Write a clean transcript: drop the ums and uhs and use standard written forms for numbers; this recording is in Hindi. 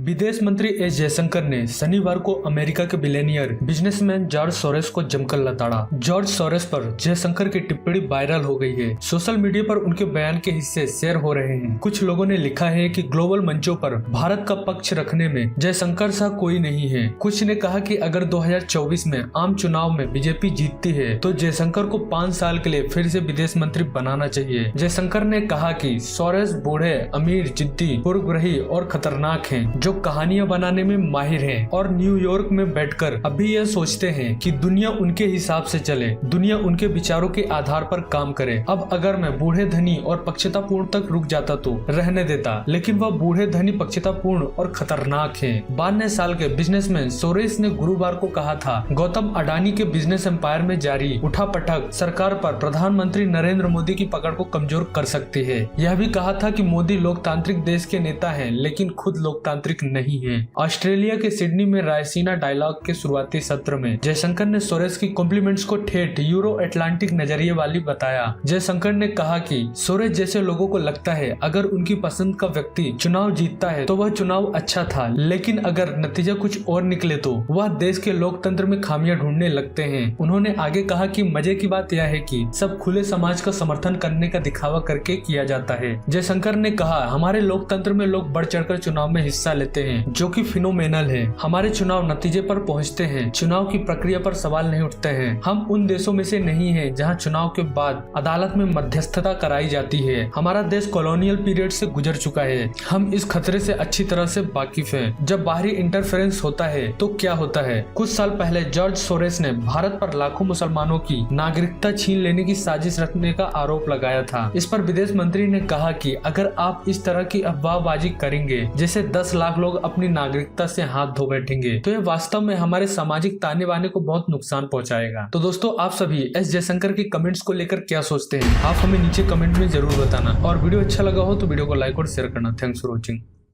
विदेश मंत्री एस जयशंकर ने शनिवार को अमेरिका के बिलियनियर बिजनेसमैन जॉर्ज सोरोस को जमकर लताड़ा। जॉर्ज सोरोस पर जयशंकर की टिप्पणी वायरल हो गई है। सोशल मीडिया पर उनके बयान के हिस्से शेयर हो रहे हैं। कुछ लोगों ने लिखा है कि ग्लोबल मंचों पर भारत का पक्ष रखने में जयशंकर सा कोई नहीं है। कुछ ने कहा कि अगर 2024 में आम चुनाव में बीजेपी जीतती है तो जयशंकर को 5 साल के लिए फिर से विदेश मंत्री बनाना चाहिए। जयशंकर ने कहा कि सोरोस बूढ़े, अमीर, जिद्दी, पूर्वग्रही और खतरनाक हैं, जो कहानियां बनाने में माहिर हैं और न्यूयॉर्क में बैठकर अभी यह सोचते हैं कि दुनिया उनके हिसाब से चले, दुनिया उनके विचारों के आधार पर काम करे। अब अगर मैं बूढ़े, धनी और पक्षतापूर्ण तक रुक जाता तो रहने देता, लेकिन वह बूढ़े, धनी, पक्षतापूर्ण और खतरनाक हैं। 92 साल के बिजनेसमैन सोरोस ने गुरुवार को कहा था, गौतम अडानी के बिजनेस एम्पायर में जारी उठापटक सरकार पर प्रधानमंत्री नरेंद्र मोदी की पकड़ को कमजोर कर सकती है। यह भी कहा था कि मोदी लोकतांत्रिक देश के नेता हैं, लेकिन खुद लोकतांत्रिक नहीं है। ऑस्ट्रेलिया के सिडनी में रायसीना डायलॉग के शुरुआती सत्र में जयशंकर ने सोरोस की कॉम्प्लीमेंट्स को ठेठ यूरो अटलांटिक नजरिए वाली बताया। जयशंकर ने कहा कि सोरोस जैसे लोगों को लगता है अगर उनकी पसंद का व्यक्ति चुनाव जीतता है तो वह चुनाव अच्छा था, लेकिन अगर नतीजा कुछ और निकले तो वह देश के लोकतंत्र में खामियां ढूंढने लगते हैं। उन्होंने आगे कहा कि मजे की बात यह है कि सब खुले समाज का समर्थन करने का दिखावा करके किया जाता है। जयशंकर ने कहा, हमारे लोकतंत्र में लोग बढ़ चढ़कर चुनाव में हिस्सा लेते हैं, जो कि फिनोमेनल है। हमारे चुनाव नतीजे पर पहुंचते हैं, चुनाव की प्रक्रिया पर सवाल नहीं उठते हैं। हम उन देशों में से नहीं हैं जहां चुनाव के बाद अदालत में मध्यस्थता कराई जाती है। हमारा देश कॉलोनियल पीरियड से गुजर चुका है। हम इस खतरे से अच्छी तरह से वाकिफ हैं। जब बाहरी इंटरफेरेंस होता है तो क्या होता है। कुछ साल पहले जॉर्ज सोरोस ने भारत पर लाखों मुसलमानों की नागरिकता छीन लेने की साजिश रचने का आरोप लगाया था। इस पर विदेश मंत्री ने कहा कि अगर आप इस तरह की अफवाहबाजी करेंगे जैसे 10 लाख लोग अपनी नागरिकता से हाथ धो बैठेंगे, तो यह वास्तव में हमारे सामाजिक ताने बाने को बहुत नुकसान पहुंचाएगा। तो दोस्तों, आप सभी एस जयशंकर की कमेंट्स को लेकर क्या सोचते हैं, आप हमें नीचे कमेंट में जरूर बताना। और वीडियो अच्छा लगा हो तो वीडियो को लाइक और शेयर करना। Thanks for watching.